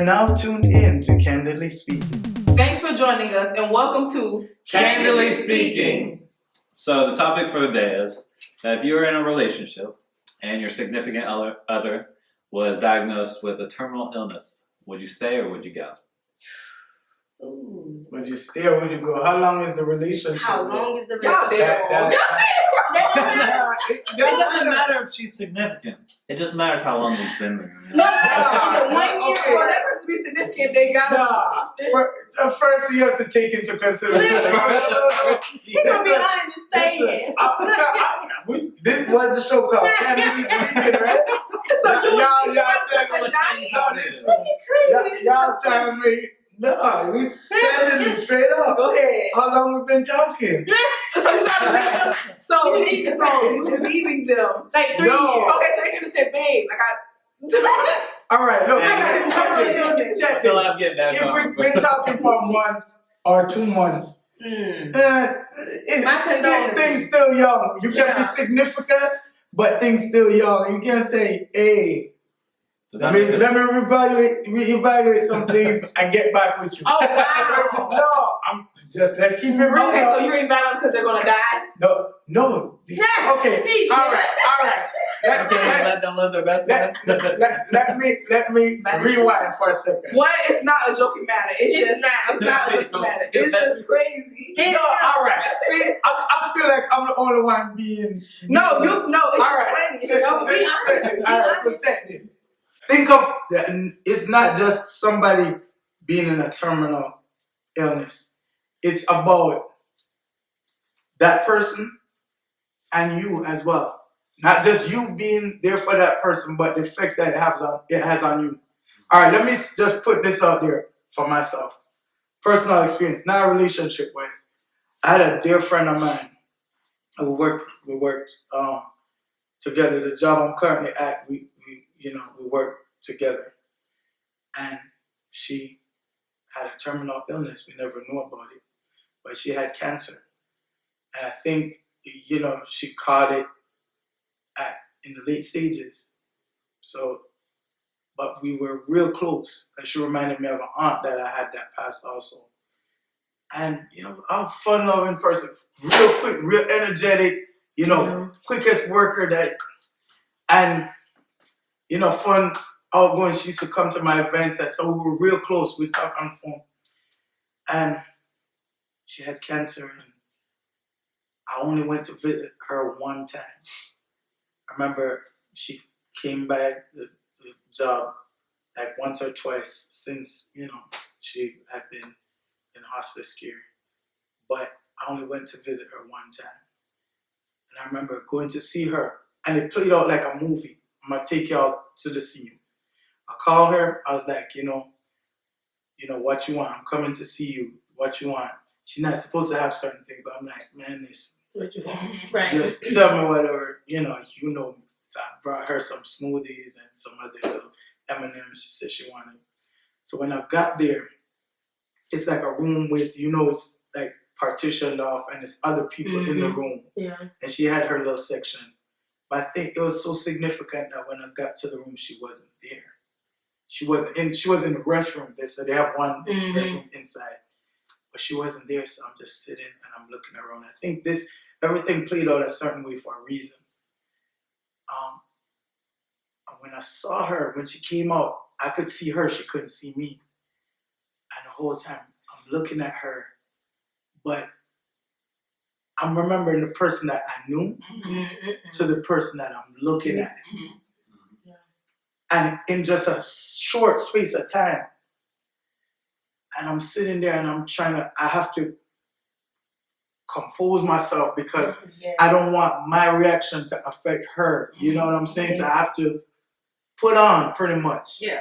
now tuned in to Candidly Speaking. Thanks for joining us and welcome to Candidly Speaking. So the topic for the day is that if you were in a relationship and your significant other was diagnosed with a terminal illness, would you stay or would you go? Ooh. Would you stay or would you go? How long is the relationship? How long is the Y'all relationship? It doesn't matter if she's significant. It just matters how long they've been there. No, 1 year Okay. for that person to be significant, they gotta First, you have to take into consideration. You're gonna be honest and say it. This was the show called Candidly Speaking, right? So you y'all telling me, no, we telling you straight up. Go ahead. How long we been talking? So you gotta leave them. So you leaving them. Like 3 No. years. Okay, so you can say, babe, I got All right, look, I got terminal illness. check Still it. I'm getting that If wrong. we've been talking for 1 or 2 months, My condolences. things still young. You can be Yeah. significant, but things still young. You can't say, hey, Does let that me make us- reevaluate some things and get back with you. Oh, wow. No, let's keep it real. Okay, so you're invalid because they're gonna die? No. Yeah. Okay, all right. Let them live their best life. Let me rewind for a second. One, it's not a joking matter. It's It's not a joking matter. It's just crazy. No, all right. See, I feel like I'm the only one being. No, it's all right. funny. So, be honest. all right, so check this. Think of it's not just somebody being in a terminal illness. It's about that person and you as well. Not just you being there for that person, but the effects that it has on you. All right, let me just put this out there for myself. Personal experience, not relationship wise. I had a dear friend of mine. We worked together. The job I'm currently at, we worked together. And she had a terminal illness. We never knew about it, but she had cancer. And I think, she caught it in the late stages. So, but we were real close. And she reminded me of an aunt that I had that passed also. And, I'm a fun-loving person, real quick, real energetic, quickest worker and, fun, outgoing. She used to come to my events, and so we were real close. We'd talk on the phone. And she had cancer, and I only went to visit her one time. I remember she came back the job like once or twice since, she had been in hospice care. But I only went to visit her one time. And I remember going to see her, and it played out like a movie. I'm going to take y'all to the scene. I called her. I was like, what you want? I'm coming to see you. What you want? She's not supposed to have certain things, but I'm like, man, this. What you want? Right. Just tell me whatever, you know me. So I brought her some smoothies and some other little M&Ms she said she wanted. So when I got there, it's like a room with, it's like partitioned off and there's other people in the room. Yeah. And she had her little section. But I think it was so significant that when I got to the room, she wasn't there. She was in the restroom. They said they have one restroom inside. But she wasn't there, so I'm just sitting and I'm looking around. I think everything played out a certain way for a reason. And when I saw her, when she came out, I could see her, she couldn't see me. And the whole time, I'm looking at her, but I'm remembering the person that I knew to the person that I'm looking at. And in just a short space of time, and I'm sitting there and I have to compose myself because I don't want my reaction to affect her. You know what I'm saying? So I have to put on pretty much. Yeah.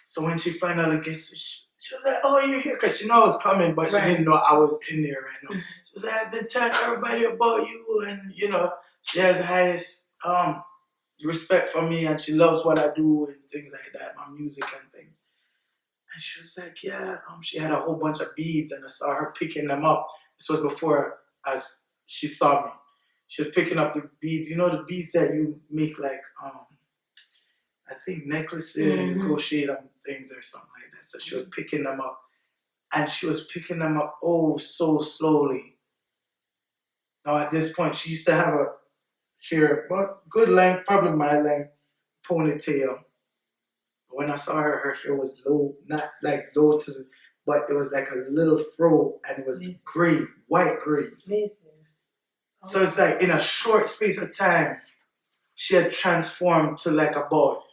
So when she finally gets, she was like, oh, you're here. Because she knew I was coming, but she Right. didn't know I was in there right now. She was like, I've been telling everybody about you. And, she has the highest respect for me. And she loves what I do and things like that, my music and things. And she was like, yeah. She had a whole bunch of beads and I saw her picking them up. This was before she saw me. She was picking up the beads. The beads that you make like, I think necklaces and you crochet them things or something So she was picking them up. And she was picking them up oh so slowly. Now at this point, she used to have a hair, but good length, probably my length, ponytail. But when I saw her, her hair was low, not like low to, but it was like a little fro, and it was gray, white gray. Listen. So it's like in a short space of time, she had transformed to like about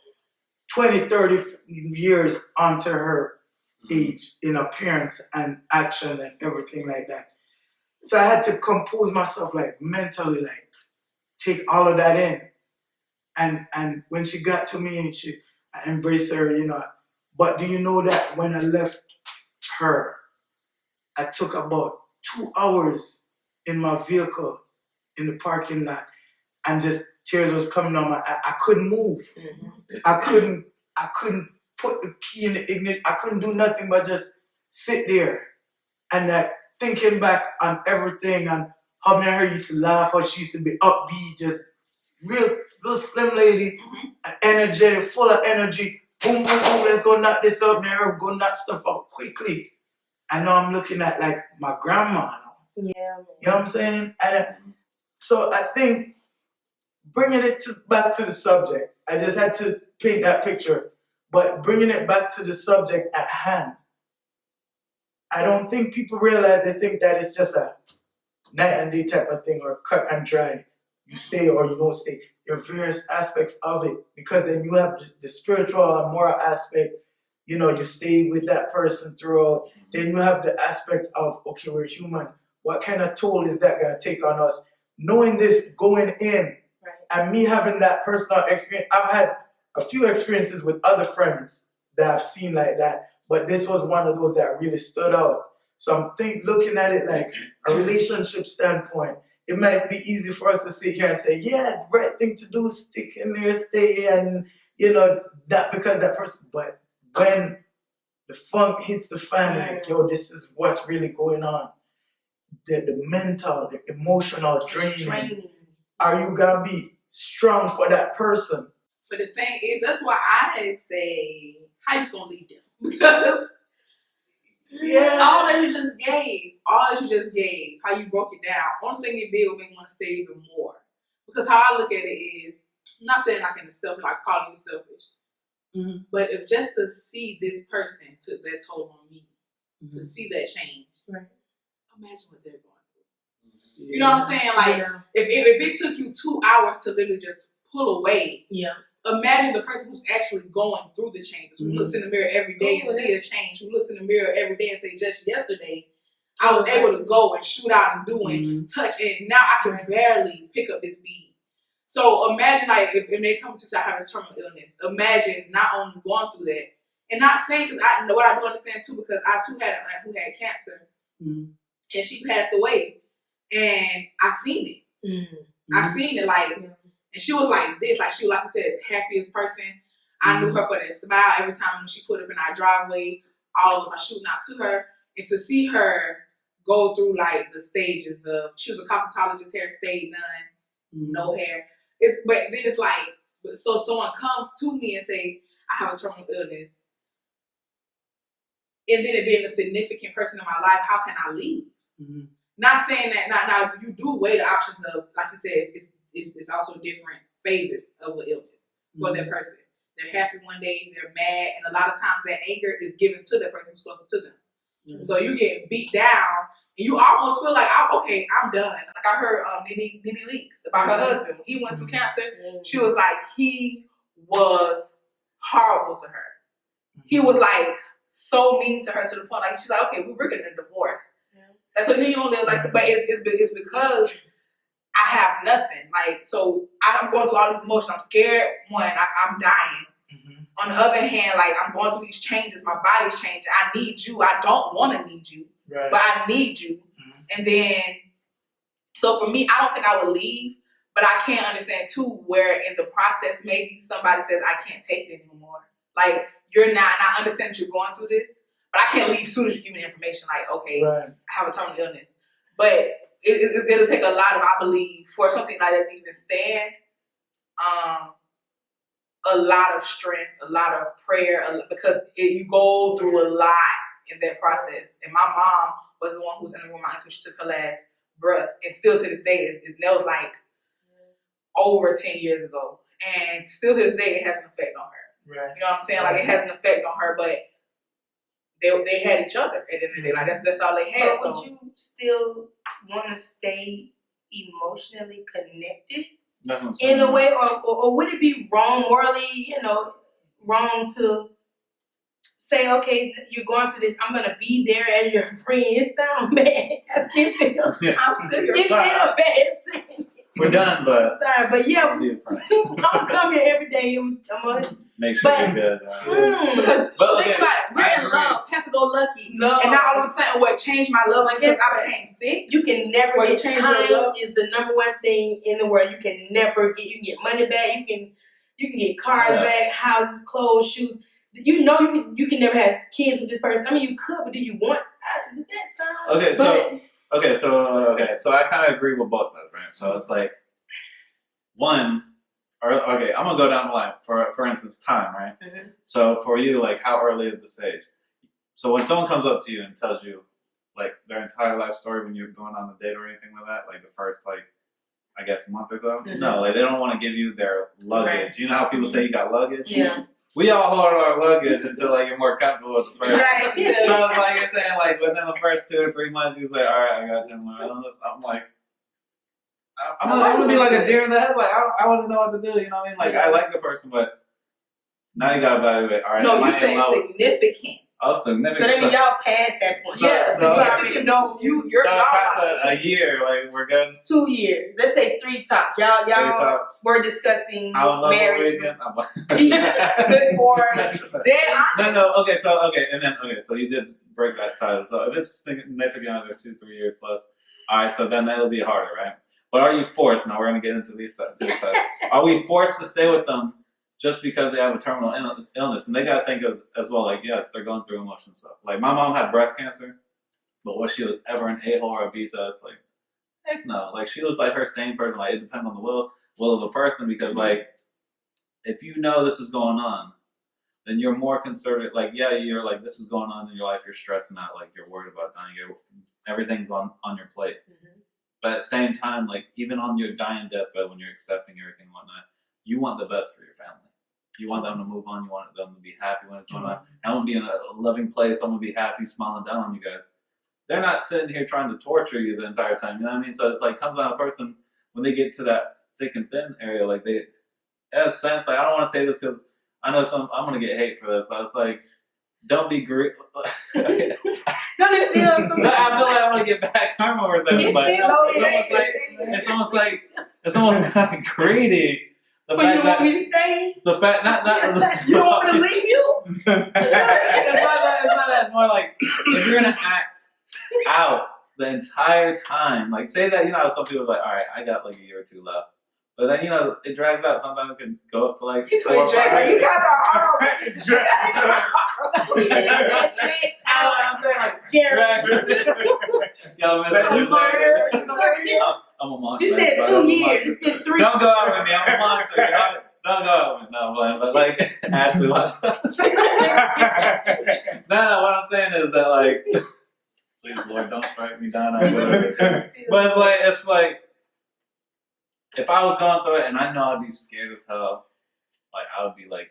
20, 30 years onto her age in appearance and action and everything like that. So I had to compose myself like mentally, like take all of that in. And when she got to me and I embraced her, you know. But do you know that when I left her, I took about 2 hours in my vehicle in the parking lot, and just tears was coming on my I couldn't move. I couldn't put the key in the ignition. I couldn't do nothing but just sit there and that thinking back on everything and how me and her used to laugh, how she used to be upbeat, just real little slim lady, energetic, full of energy. Boom, boom, boom, let's go knock this out, man. Her go knock stuff out quickly. And now I'm looking at like my grandma now. Yeah. You know what I'm saying? And so I think bringing it back to the subject, I just had to paint that picture, but bringing it back to the subject at hand, I don't think people realize, they think that it's just a night and day type of thing or cut and dry. You stay or you don't stay. There are various aspects of it, because then you have the spiritual and moral aspect. You know, you stay with that person throughout. Then you have the aspect of, okay, we're human. What kind of toll is that going to take on us? Knowing this going in, Right. and me having that personal experience. I've had a few experiences with other friends that I've seen like that, but this was one of those that really stood out. So I'm looking at it like a relationship standpoint. It might be easy for us to sit here and say, yeah, the right thing to do is stick in there, stay, and you know, that because that person. But when the funk hits the fan, like, yo, this is what's really going on. The mental, the emotional draining. Are you gonna be strong for that person? But the thing is, that's why I say, how you just gonna leave them? Because Yeah. all that you just gave, how you broke it down, only thing it did would make me want to stay even more. Because how I look at it is, I'm not saying like in the self, like calling you selfish, but if just to see this person took that toll on me, to see that change, Right. imagine what they're going through. You know what I'm saying? Like, if it took you 2 hours to literally just pull away, Yeah. imagine the person who's actually going through the changes, who looks in the mirror every day and see a change, who looks in the mirror every day and say, just yesterday, I was able to go and shoot out and do and touch, and now I can barely pick up this bead. So imagine, like, if they come to say I have a terminal illness, imagine not only going through that, and not saying, because I know what I do understand too, because I too had an aunt who had cancer, and she passed away, and I seen it. I seen it, like, and she was like this, like, she was, like I said, the happiest person. I knew her for that smile every time when she put up in our driveway. All of us are shooting out to her, and to see her go through like the stages of, she was a cosmetologist, hair stayed none, no hair. But then it's like, so someone comes to me and say, I have a terminal illness, and then it being a significant person in my life, how can I leave? Not saying that now you do weigh the options of, like you said, it's also different phases of an illness for that person. They're happy one day, they're mad, and a lot of times that anger is given to the person who's closest to them. So you get beat down, and you almost feel like, okay, I'm done. Like I heard Nene Leakes about her husband. When he went through cancer, she was like, he was horrible to her. He was like so mean to her to the point, like, she's like, okay, we're getting a divorce. And so then you don't live like, but it's because I have nothing. Like, so I'm going through all these emotions. I'm scared. One, like, I'm dying. On the other hand, like, I'm going through these changes. My body's changing. I need you. I don't want to need you, but I need you. And then, so for me, I don't think I would leave, but I can't understand too where in the process maybe somebody says I can't take it anymore. Like, you're not, and I understand that you're going through this, but I can't leave as soon as you give me the information. Like, okay, I have a terminal illness, but it'll take a lot of, I believe, for something like that to even stand. a lot of strength, a lot of prayer, because you go through a lot in that process. And my mom was the one who was in the room. My auntie, she took her last breath, and still to this day, that was like over 10 years ago, and still to this day, it has an effect on her. Right. You know what I'm saying? Like, it has an effect on her, but they had each other at the end of the day. Like, that's all they had. But So would you still want to stay emotionally connected That's what I'm saying. in a way, or would it be wrong morally, wrong to say, okay, you're going through this, I'm gonna be there as your friend? It sounds bad. It feels, I'm still your it feels Sorry. bad saying it. We're done, but Sorry, but yeah, I'll be a friend. I'm gonna come here every day. I'm gonna, Make sure But- you're good. because But okay, think about it, we're I in agree. love, happy-go-lucky, love. and now all of a sudden, what changed my love language because Yes, I right. became sick. You can never Well, you get change time. your love. Is the number one thing in the world. You can never get. You can get money back. You can get cars Yeah. back, houses, clothes, shoes. You can never have kids with this person. I mean, you could, but do you want? Does that sound? Okay, But- so I kind of agree with both sides, right? So it's like I'm gonna go down the line. For instance, time, right? Mhm. So for you, like, how early is the stage? So when someone comes up to you and tells you, like, their entire life story when you're going on a date or anything like that, like the first, like, I guess month or so, Mhm. no, like they don't want to give you their luggage. Right. You know how people say you got luggage? Yeah. We all hold our luggage until like you're more comfortable with the person. Right. So it's like you're saying, like, within the first 2 or 3 months, you say, all right, I got 10 more illness. I'm like, I'm gonna be like a deer in the headlight. I want to know what to do. You know what I mean? Like, I like the person, but now you gotta evaluate. All right, No, am you I said in love? significant. Oh, So significant. then y'all past that point. So- Yes, so- you already know you're so y'all past like a year, like we're good. 2 years. Let's say 3 tops. Y'all Three tops. were discussing How in love are we marriage again? I'm like- before. dead honest. No. Okay, so you did break that side. So if it's significant under 2, 3 years plus, all right. So then that'll be harder, right? But are you forced? Now we're gonna get into these sides. Are we forced to stay with them just because they have a terminal illness? And they gotta think of as well. Like, yes, they're going through emotion stuff. Like, my mom had breast cancer, but was she ever an a-hole or a B to us? Like, heck no. Like, she was like her same person. Like, it depends on the will of the person, because like, if you know this is going on, then you're more conservative. Like, yeah, you're like, this is going on in your life. You're stressing out. Like, you're worried about dying. Everything's on your plate. But at the same time, like, even on your dying deathbed, when you're accepting everything and whatnot, you want the best for your family. You want them to move on. You want them to be happy when it's going on. I want to be in a loving place. I want to be happy, smiling down on you guys. They're not sitting here trying to torture you the entire time. You know what I mean? So it's like, comes on a person when they get to that thick and thin area. Like, they, in a sense, like, I don't want to say this because I know I'm going to get hate for this, but it's like, don't be greedy. Don't it feel I feel like I want to get back karma or something, but it's almost like greedy. The But you fact want that me to stay? the fact not You don't want me to leave you? it's not that. It's more like, if you're gonna act out the entire time, like, say that, some people are like, all right, I got like a year or 2 left, but then it drags out. Sometimes it can go up to like You 4 or 5 guys are horrible. I'm saying, like, Jared. yo, Miss But you saw her, you saw her. I'm a monster. You said but 2 I'm a years. monster. It's been 3. Don't go out with me. I'm a monster. Don't go out with me. No, but like, Ashley, watch out. No, what I'm saying is that, like, please, Lord, don't strike me down. But it's like, if I was going through it and I know I'd be scared as hell, like, I would be like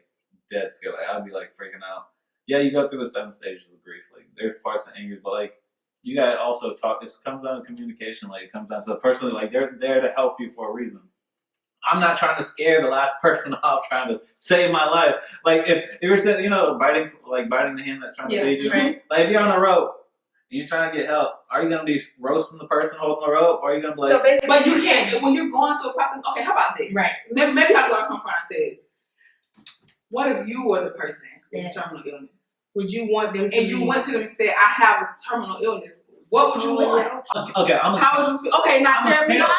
dead scared. Like, I'd be like freaking out. Yeah, you go through the 7 stages of grief. Like, there's parts of anger, but like, you gotta also talk. It comes down to communication. Like, it comes down to the person. Like, they're there to help you for a reason. I'm not trying to scare the last person off, trying to save my life. Like, if you're sitting, biting the hand that's trying to feed you. Right. Like, if you're on a rope and you're trying to get help, are you gonna be roasting the person holding the rope, or are you gonna be like, So basically, But you can't, when you're going through a process, okay, how about this? Right. Maybe I'll go and confront and say this. What if you were the person with Yeah. terminal illness? would you want them to And you went to them and said, I have a terminal illness. What would you want? okay, How would you feel? Okay, now I'm a Jeremy, cancer.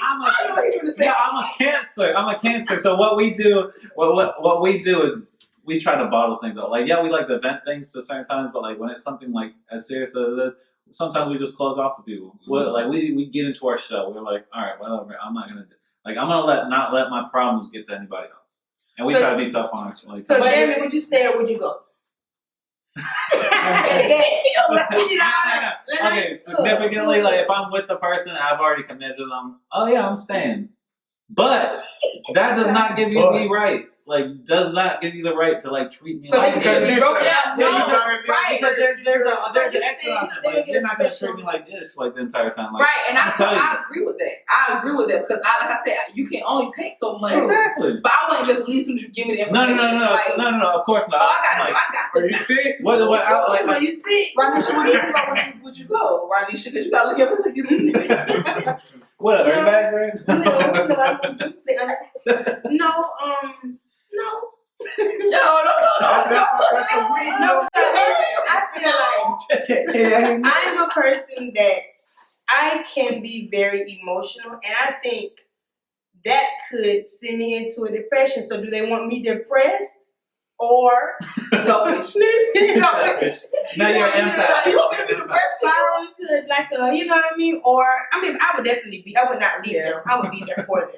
I know what you're gonna say. Yeah, I'm a cancer. So what we do, what we do is we try to bottle things up. Like, yeah, we like to vent things to certain times, but like, when it's something like as serious as it is, sometimes we just close off to people. Like, we get into our shell. We're like, all right, whatever. I'm not gonna not let my problems get to anybody else. And we So- try to be tough on it. Like, So, But- Jeremy, would you stay or would you go? okay, significantly, like if I'm with the person, I've already committed to them. Oh yeah, I'm staying. But that does not give you the right. Like, does not give you the right to like treat me So like they this. can be broken up. Yeah, No, you gotta review- right. Because there's So an you extra said option. they Like, get you're a not gonna special- treat me like this like the entire time. Like, Right, and I'm telling you. I agree with that. I agree with that because like I said, you can only take so much. Exactly. But I wouldn't just leave as soon as you give me the No, information. Like, no. Of course not. oh, I Like, got Are to. you sick? what I like, Well, you see, Ranisha, would you go? Would you go, Ranisha? Because you gotta look at like you leave. what a No. bag friend? no, That's a weed. no. I feel like Can you hear me? I am a person that I can be very emotional, and I think that could send me into a depression. So, do they want me depressed or selfishness? Selfish. Now you're an empath. You want me to be depressed, spiral into like a, you know what I mean? Or I mean, I would definitely be. I would not leave them. I would be there for them,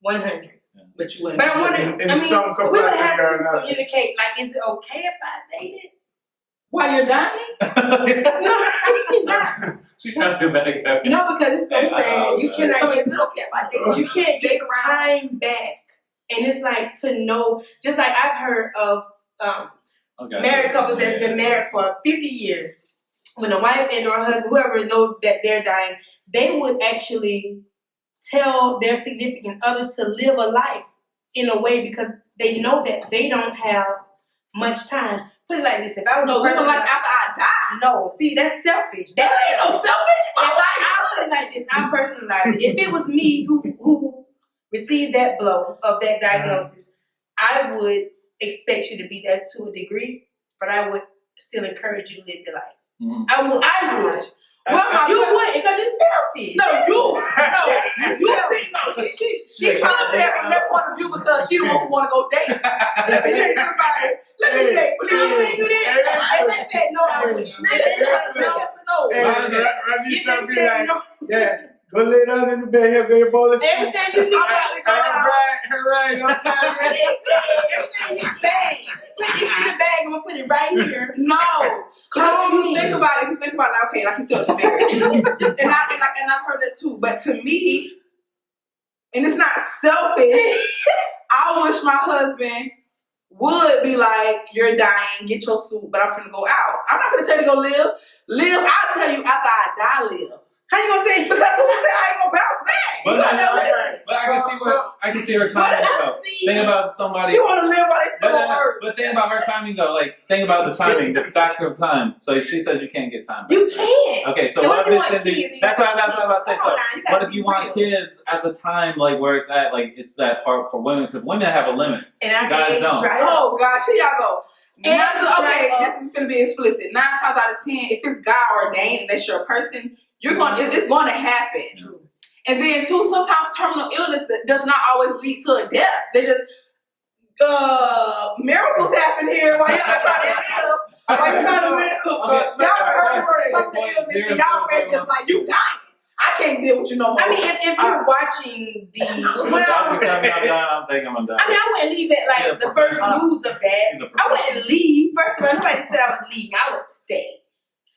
100. But you wouldn't. But I'm wondering. In I mean, some we would have capacity or to another. communicate. Like, is it okay if I date it? While you're dying? No, not. She's trying to do better. No, because it's what I'm saying. You So cannot is get it okay if I date you can't get time back. And it's like to know, just like I've heard of Okay. married couples that's been married for 50 years. When a wife and or a husband, whoever knows that they're dying, they would actually tell their significant other to live a life in a way because they know that they don't have much time. Put it like this: if I was No, the live a person, life after I die. no, see, that's selfish. That That's ain't no selfish. If I put it like this, I personalize it. If it was me who received that blow of that diagnosis, I would expect you to be there to a degree, but I would still encourage you to live your life. Mhm. I would. Well, You would because it's selfish. No, she trying to say it from that point of view because she the one who want to go date. Let me date somebody. Let me date. But No, you when you didn't. If they said no, I wouldn't. If they said yes or no. Hey, If Ranisha they be said like, no, yeah, go lay down in the bed here, get your bowl of soup. everything you need, Right, I'm tired. everything is bag. Put this in the bag. I'm gonna put it right here. No, because when you think about it, okay, like you said, the marriage, and I've heard that too. But to me, and it's not selfish. I wish my husband would be like, "You're dying, get your suit," but I'm finna go out. I'm not gonna tell you to go live. Live. I'll tell you after I die, live. How you gonna tell you? Because who said I ain't gonna bounce back? But, You gotta live. but I can see her timing though. see. Think about somebody. She wanna live while they But, still on earth. but think about her timing though. Like think about the timing, the factor of time. So she says you can't get time. You back. can't. Okay, so And what when if you it's want in kids, the, you that's got what I was about to say. Come So on now, you gotta what if be you want real. kids at the time, like where it's at, like it's that part for women because women have a limit. And I Guys think don't. Oh gosh, here y'all go. And Okay, straight this is gonna be explicit. 9 times out of 10, if it's God ordained and that's your person, you're going. It's going to happen. True. And then too, sometimes terminal illness that does not always lead to a death. They just miracles happen here while y'all trying to live. While you're trying to live. So- Y'all heard the word so- terminal illness, and y'all ready just like you dying. I can't deal with you no more. I mean, if you're watching the When doctor tell me I'm done, I'm thinking I'm done. I mean, I wouldn't leave it like Yeah, the first news of that. He's a I wouldn't leave. First of all, nobody said I was leaving. I would stay.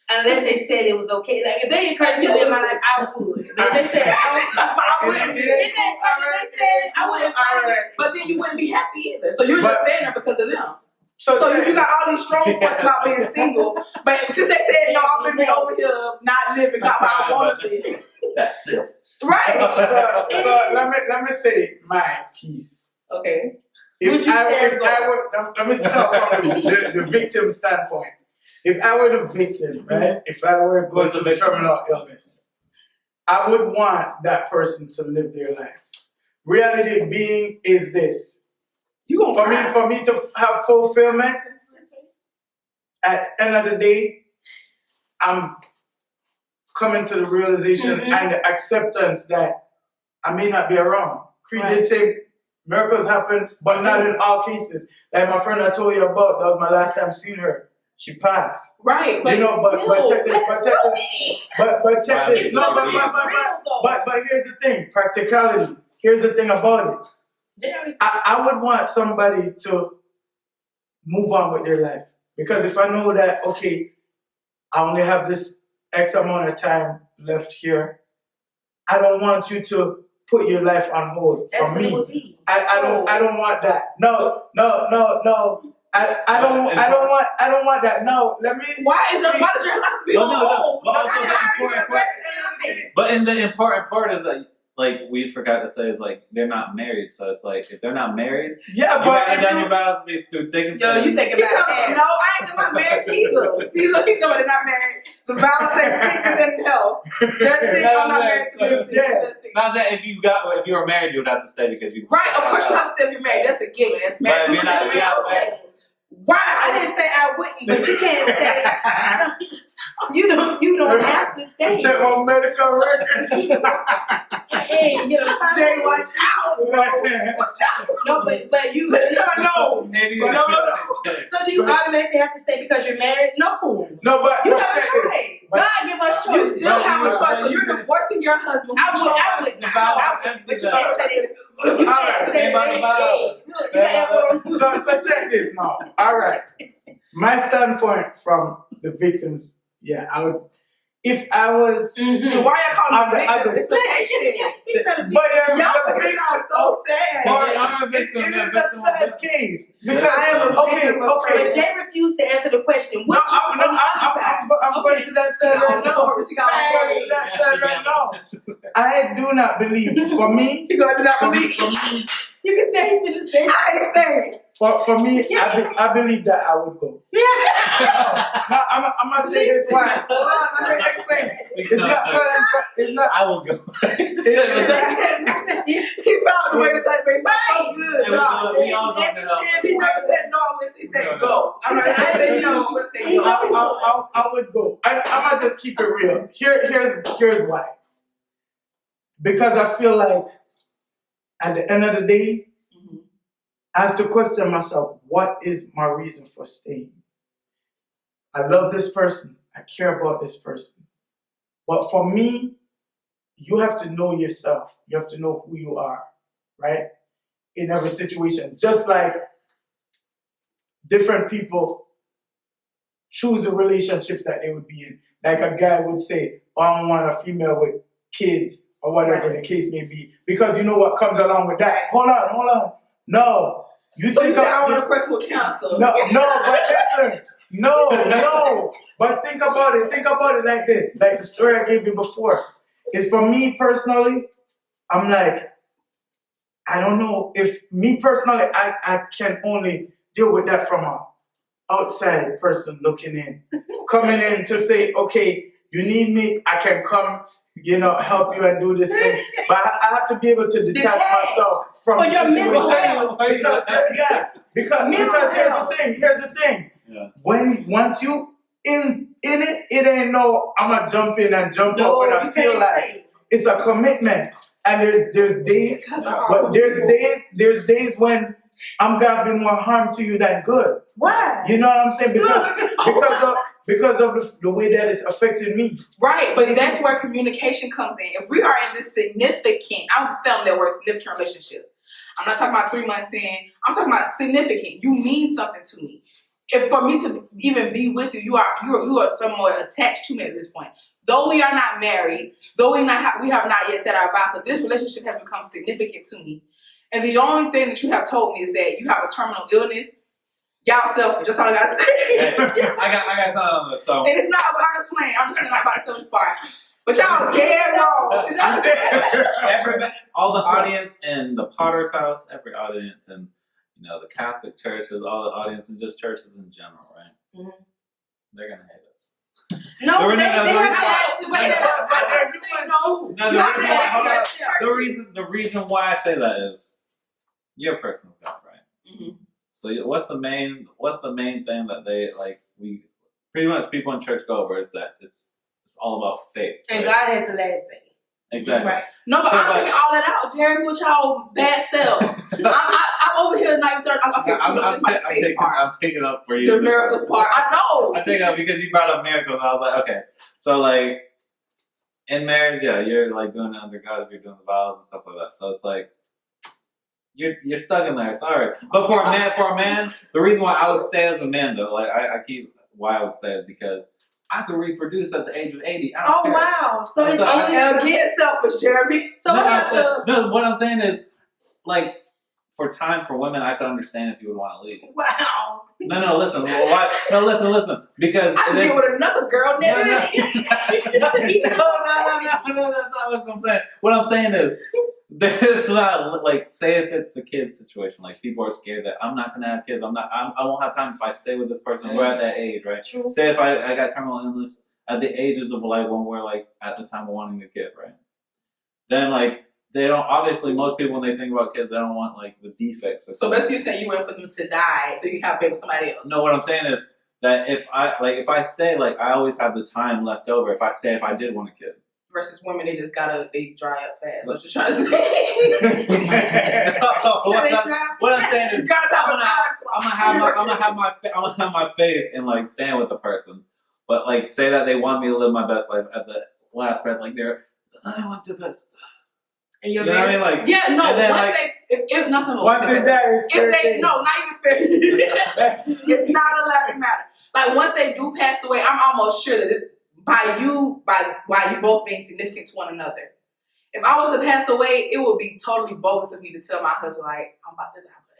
Unless they said it was okay. Like, if they encouraged me to live my life, I would. If they said, I wouldn't. If they said, I wouldn't. But then you wouldn't be happy either. So you're just staying there because of them. So So you got all these strong points about being single, but since they said no, I'm gonna be over here not living how I want to live. That's it. Right? so let me say my piece. Okay. Would you Let me talk from the victim standpoint. If I were the victim, right? If I were going through terminal illness, I would want that person to live their life. Reality being is this. You gonna For me to have fulfillment, at the end of the day, I'm coming to the realization and the acceptance that I may not be around. Creed did say miracles happen, but not in all cases. Like my friend I told you about, that was my last time seeing her. She passed. right, but You know, but check this, but check this. It's No, not but here's the thing, practicality. Here's the thing about it. I would want somebody to move on with their life. Because if I know that, okay, I only have this X amount of time left here, I don't want you to put your life on hold That's for what it me. would be. I don't want that. No. I don't want that. No, let me. Why is there about to have to be Well, on no, hold? but also the How important you part. gonna But in the important part is like we forgot to say is like they're not married, so it's like if they're not married, Yeah, you but gotta if done you- your vows through thick and Yo, thin. you think He about told me, that. no, I ain't in my marriage either. See, look, he's somebody not married. The vow says sickness and health. They're sick. I'm not married to them. Yeah. They're sick. Not that if you were married, you would have to stay because you. Right, of course you have to stay if you're married. That's a given. That's married. But if you're not- People say, you're not "Man, married." Why? I didn't say I wouldn't, but you can't say you don't have to stay. check on medical record. Hey, get a Jay, watch out, bro. Watch out. No, but you. No. Maybe you But no, no. So do you automatically have to stay because you're married? No. No, but You no, have a check this. choice. God give us You choices. still have a Right, choice. right, So you're you- divorcing your husband. I would The not. vows I are would, empty but you though. can't say that. You can't Alright, say everybody that. vows. Look, you got one. So check this now. All right. My standpoint from the victims, yeah, I would. If I was, Then why y'all calling me I'm victim? It's a patient. but Y'all yeah, make it sound so sad. But they are a it victim, is they're a victim of sad it. case Yeah. because I am a okay, victim of okay. But Jay refused to answer the question. No, Would you I'm Okay. going to that side right now. He got I'm a going to that Yeah, side she right got now. I do not believe. For me, He's already not for believe. me, You can tell you the same. I understand. for me, I believe that I would go. Now, I'm gonna say this why. Hold on, let me explain. It's not cutting. It's not. I will go. He found the way to say it so good. It was, we all going to help. He never said no. He said go. I'm not gonna say no. I'm gonna say go. I would go. I'm gonna just keep it real. Here's why. Because I feel like at the end of the day, I have to question myself, what is my reason for staying? I love this person. I care about this person. But for me, you have to know yourself. You have to know who you are, right? In every situation. Just like different people choose the relationships that they would be in. Like a guy would say, oh, I don't want a female with kids or whatever the case may be. Because you know what comes along with that. Hold on. No. You So you think say I want a person with cancer? No, but listen. No. But think about it. Think about it like this. Like the story I gave you before. Is for me personally, I'm like, I don't know if me personally, I can only deal with that from a outside person looking in. Coming in to say, okay, you need me, I can come, help you and do this thing. But I have to be able to detach myself from But the your mental situation. health. Because here's the thing. Yeah. Once you in it ain't no I'm gonna jump in and jump out when I feel like it's a commitment. And there's days, but there's days when I'm gonna be more harm to you than good. Why? You know what I'm saying? Because of the way that it's affected me. Right, but that's where communication comes in. If we are in this significant, I'm still that word significant relationship. I'm not talking about 3 months in. I'm talking about significant. You mean something to me. If for me to even be with you, you are somewhat attached to me at this point. Though we are not married, though we have not yet said our vows, but this relationship has become significant to me. And the only thing that you have told me is that you have a terminal illness. Y'all selfish. That's all I gotta say. Hey, I got something on this. So And it's not about I'm just playing. I'm just not about the selfish part. But y'all dead wrong. all the audience in the Potter's house, every audience in the Catholic churches, all the audience in just churches in general, right? Mhm. They're gonna hate us. No, The they reason- have The reason why I say that is you're a person with God, right? Mhm. So what's the main thing that they we pretty much people in church go over is that it's all about faith. And right? God has the last say. Exactly. Right. No, but So, I'm but- taking all that out, Jerry, with y'all bad self. I'm over here like okay, I'm taking up for you. the miracles part. I know. I take up because you brought up miracles. And I was like, okay, so in marriage, yeah, you're doing it under God if you're doing the vows and stuff like that. So it's like you're stuck in there. Sorry, but for a man, the reason why I would stay as a man though, like I keep why I would stay is because I could reproduce at the age of 80. I don't Oh care. wow! So it's So I- only Get selfish, Jeremy. so no, we have to. no, what I'm saying is, like, for time for women, I could understand if you would want to leave. Wow! No, listen. Well, why? No, listen. Because I can it is- get with another girl next No, week. no, that's not what I'm saying. What I'm saying is, there's not like, say if it's the kids situation, like people are scared that I'm not gonna have kids. I won't have time if I stay with this person. We're at that age, right? True. Say if I got terminal illness at the ages of like when we're like at the time of wanting a kid, right? Then like they don't. Obviously, most people when they think about kids, they don't want like the defects. Or So something. basically, you saying you wait for them to die, then you have baby with somebody else. No, what I'm saying is that if I stay, like I always have the time left over. If I did want a kid. Versus women, they dry up fast. What you trying to say? What I'm saying is, Guys have a I'm gonna have my faith in like staying with the person, but like say that they want me to live my best life at the last breath, like I want the best. And You your know what I mean? best. Like Yeah, no. And then, Once like- they, if not something. Once it's that, it's fair if they game. no, not even fair. It's not a laughing matter. Like once they do pass away, I'm almost sure that by why you both being significant to one another. If I was to pass away, it would be totally bogus of me to tell my husband like I'm about to die, but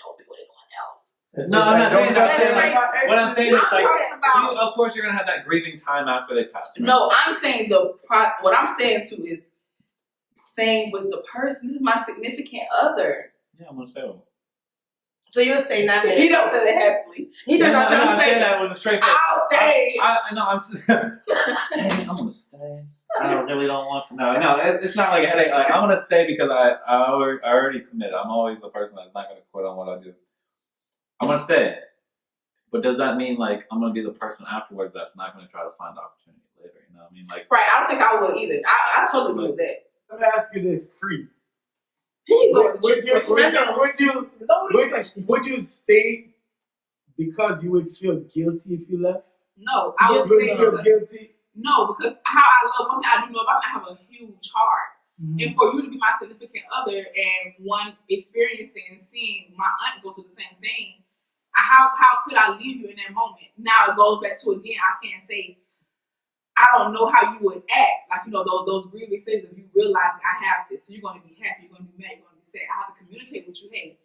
don't be with anyone else. It's No, just I'm like, not saying don't that. touch That's it. right. What I'm saying is I'm like, talking about. of course you're gonna have that grieving time after they pass. Right? No, I'm saying what I'm saying to is staying with the person. This is my significant other. Yeah, I'm gonna stay with them. So you'll stay not He don't say that happily. He does not say I'm I'm saying saying that with a straight face. I'll stay. I know. Dang, I'm gonna stay. I really don't want to. No, it's not like a headache. Like, I'm gonna stay because I already committed. I'm always the person that's not gonna quit on what I do. I'm gonna stay. But does that mean like I'm gonna be the person afterwards that's not gonna try to find opportunity later? You know what I mean? Like, Right, I don't think I would either. I totally agree with that. Let me ask you this, Cree. Would you stay because you would feel guilty if you left? No, I would Just would stay feel because guilty. no, because how I love one thing I do know about, I have a huge heart. Mm-hmm. And for you to be my significant other and one experiencing and seeing my aunt go through the same thing, how could I leave you in that moment? Now it goes back to again, I can't say I don't know how you would act. Like, you know, those grieving stages of you realizing I have this. So you're gonna be happy, you're gonna be mad, you're gonna be sad. I have to communicate with you, hey,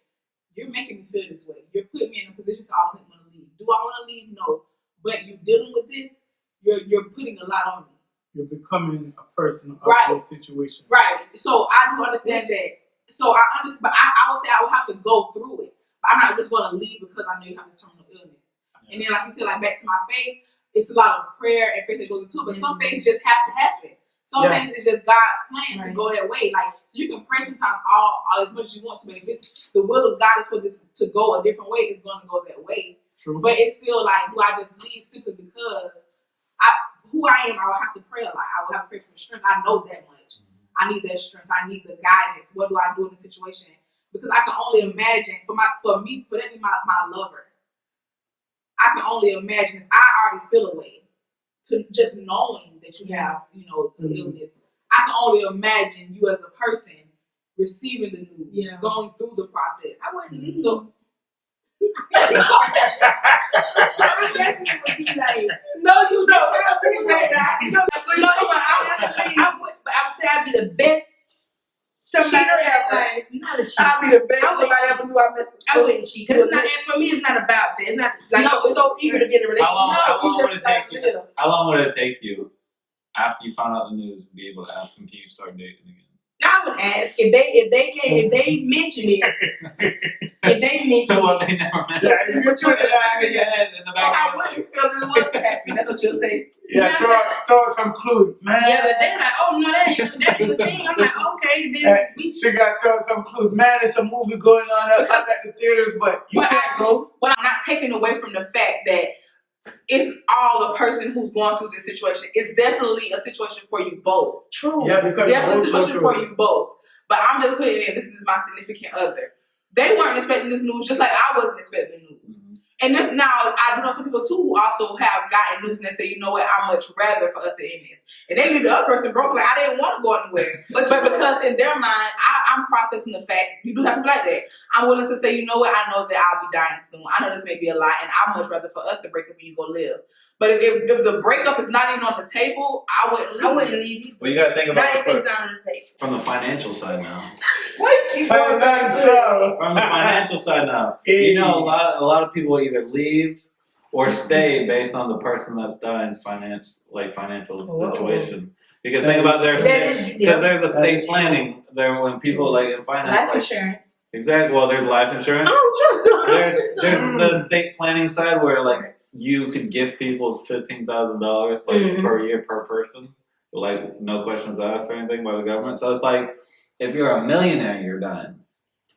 you're making me feel this way. You're putting me in a position to I want to leave. Do I want to leave? No. But you dealing with this, you're putting a lot on me. You're becoming a person of Right. those situations. Right. So I do understand that. So I understand, but I would say I would have to go through it. But I'm not just going to leave because I know you have this terminal illness. Yeah. And then, like you said, like back to my faith, it's a lot of prayer and faith that goes into it. But some things just have to happen. Some Yeah. things is just God's plan to Right. go that way. Like, so you can pray sometimes all as much as you want to, but if it's the will of God is for this to go a different way, it's going to go that way. True. But it's still like, do I just leave simply because who I am? I would have to pray a lot. I would have to pray for strength. I know that much. I need that strength. I need the guidance. What do I do in the situation? Because I can only imagine for that to be my lover. I can only imagine if I already feel a way to just knowing that you have, you know, the illness. I can only imagine you as a person receiving the news, Yeah. going through the process. I wouldn't leave. So So I definitely would be like, no, you don't. I would say I'd be the best somebody Cheater ever. like, not a cheater. I'll be the best I wouldn't somebody ever knew I messed with. I wouldn't cheat because it's not. For me, it's not about that. It's not like No, I'm so eager to be in a relationship. How long you would it just take don't you? live. How long would it take you after you found out the news to be able to ask them, can you start dating again? I would ask if they mention it. If they mention So it, they never met. Yeah, In you the put you in the back of your head, in the So back how of would your you feel if it wasn't happy? That's what you'll say. Yeah, You know what throw some clues, man. yeah, but they're like, oh no, that ain't the thing. I'm like, okay, then we. She got to throw some clues. Man, it's a movie going on out at the theaters, but you But can't go. But I'm not taking away from the fact that it's all the person who's going through this situation. It's definitely a situation for you both. True. Yeah, because Definitely a both go situation through for it. you both. But I'm just putting in, this is my significant other. They weren't expecting this news just like I wasn't expecting the news. And if now, I do know some people too who also have gotten news and they say, you know what, I'd much rather for us to end this. And they leave the other person broke, like I didn't want to go anywhere. But because in their mind, I'm processing the fact you do have people like that. I'm willing to say, you know what? I know that I'll be dying soon. I know this may be a lot, and I'd much rather for us to break up and you go live. But if the breakup is not even on the table, I wouldn't leave. I wouldn't leave you. Well, you got to think about Not if it it's not on the table. from the financial side now. Why you keep going back to it? Financial. From the financial side now, you know, a lot of people either leave or stay based on the person that's dying's financial situation. Because think about their That is- because yeah. there's a That state is planning there when people like in finance Life like insurance. exactly. Well, there's life insurance. Oh, There's the state planning side where like you could give people $15,000 like Mhm. per year per person, like no questions asked or anything by the government. So it's like if you're a millionaire, you're dying.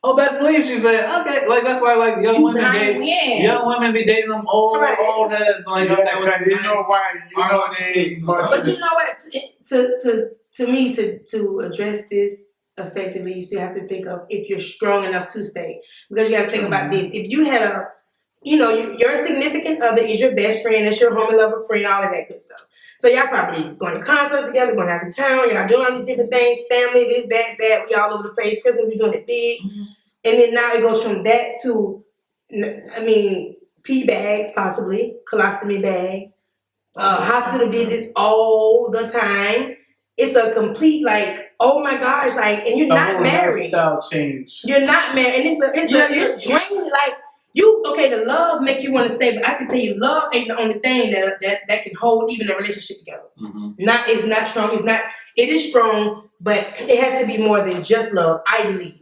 Oh, best believe she said, okay, like that's why like young women date young women be dating them old heads like up there with Yeah, them you nice know why? You know arm they cheeks ain't and much. stuff. But you know what? To me, to address this effectively, you still have to think of if you're strong enough to stay. Because you got to think about this. If you had your significant other is your best friend, that's your homie lover friend, all of that good stuff. So y'all probably going to concerts together, going out of town, y'all doing all these different things, family, this, that, we all over the place. Christmas, we doing it big. Mhm. And then now it goes from that to, pee bags, possibly, colostomy bags, hospital visits all the time. It's a complete oh my gosh, and you're not married. Style change. You're not married, and it's draining. The love make you want to stay, but I can tell you, love ain't the only thing that can hold even a relationship together. Mm-hmm. It's not strong. It is strong, but it has to be more than just love, I believe.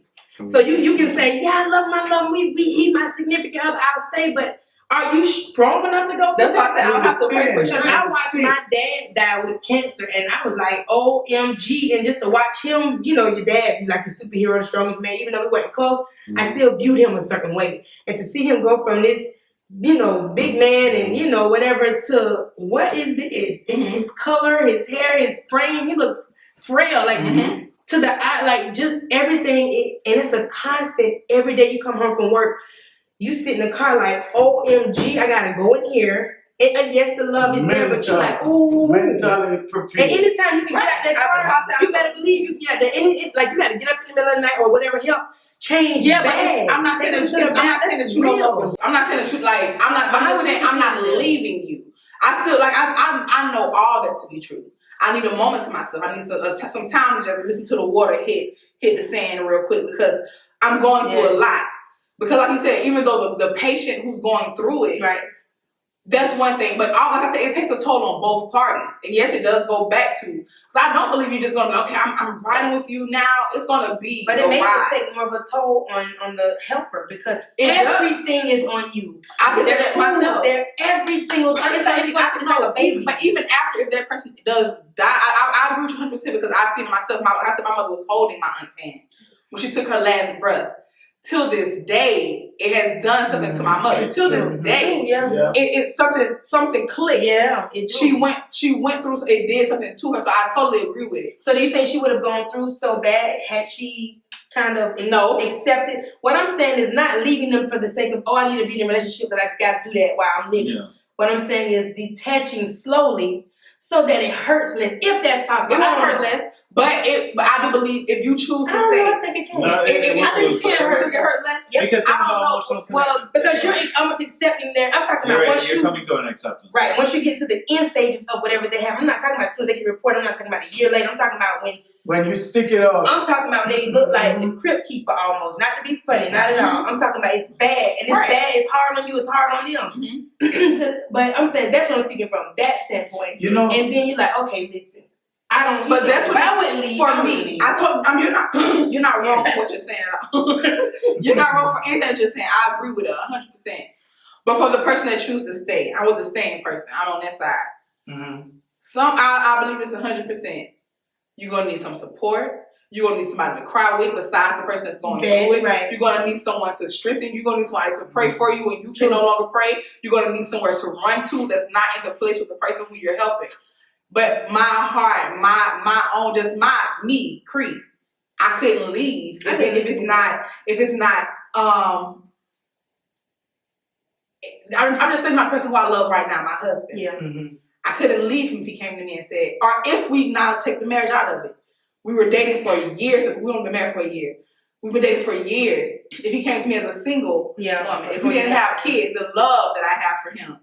So you can say, yeah, I love my love. He my significant other. I'll stay, but are you strong enough to go through That's why I said I don't have to pray for Because you. I watched my dad die with cancer, and I was like, OMG. And just to watch him, your dad be like a superhero, the strongest man, even though we weren't close, Mm-hmm. I still viewed him a certain way. And to see him go from this, big man and, whatever to what is this? Mhm. His color, his hair, his frame, he looked frail. Mhm. To the eye, just everything. And it's a constant. Every day you come home from work, you sit in the car like, OMG, I gotta go in here. And yes, the love is there, but you're like, ooh. Mentally And prepared. anytime you can get out that Right. car, you better believe you can get out there. You gotta get up in the middle of the night or whatever, help change Yeah, but bags. I'm not saying Take that them to the I'm not bath. saying that That's you don't real. love me. I'm not saying that you I'm Why just would saying you I'm not continue? leaving you. I still I know all that to be true. I need a moment to myself. I need some time to just listen to the water hit the sand real quick because I'm going through a lot. Because like you said, even though the patient who's going through it, Right. that's one thing. But like I said, it takes a toll on both parties. And yes, it does go back to, because I don't believe you're just going to be, okay, I'm riding with you now. It's going to be But a it may ride. take more of a toll on the helper because It does. everything is on you. I can say that myself. They're every single But time. it's like a baby. But even after, if that person does die, I agree with you 100% because I see it myself. I said my mother was holding my aunt's hand when she took her last breath. Till this day, it has done something to my mother. Till this day, Yeah. it's something clicked. Yeah. It She went through. It did something to her. So I totally agree with it. So do you think she would have gone through so bad had she kind of No. accepted? What I'm saying is not leaving them for the sake of, I need to be in a relationship, but I just got to do that while I'm living. Yeah. What I'm saying is detaching slowly so that it hurts less, if that's possible. It won't hurt less, but I do believe if you choose to I don't stay, know. I think it can. No, I think it can it hurt. hurt less. Yep. Because think I don't about know. emotional connection. Well, Because you're almost accepting their. I'm talking about once You're you. coming to an acceptance. Right, once you get to the end stages of whatever they have. I'm not talking about as soon as they get reported. I'm not talking about a year later. I'm talking about When you stick it out. I'm talking about when they look like the crypt keeper almost. Not to be funny, not at all. I'm talking about it's bad. And it's Right. bad, it's hard on you, it's hard on them. But I'm saying that's what I'm speaking from, that standpoint. You know, And then you're like, okay, listen. I don't But that's what I wouldn't leave. for I wouldn't me. leave. I told you're not wrong for what you're saying at all. You're not wrong for anything that you're saying. I agree with it 100%. But for the person that chooses to stay, I'm with the staying person. I'm on that side. mhm. I believe it's 100%. You're gonna need some support. You're gonna need somebody to cry with besides the person that's going through it. Right. You're gonna need someone to strengthen. You're gonna need somebody to pray for you when you can no longer pray. You're gonna need somewhere to run to that's not in the place with the person who you're helping. But my heart, my own, just me, Cree, I couldn't leave if it's not. I'm just thinking about the person who I love right now, my husband. Yeah. Mhm. I couldn't leave him if he came to me and said, or if we now take the marriage out of it. We were dating for years, we've only been married for a year. we've been dating for years. If he came to me as a single woman, if we didn't have kids, the love that I have for him.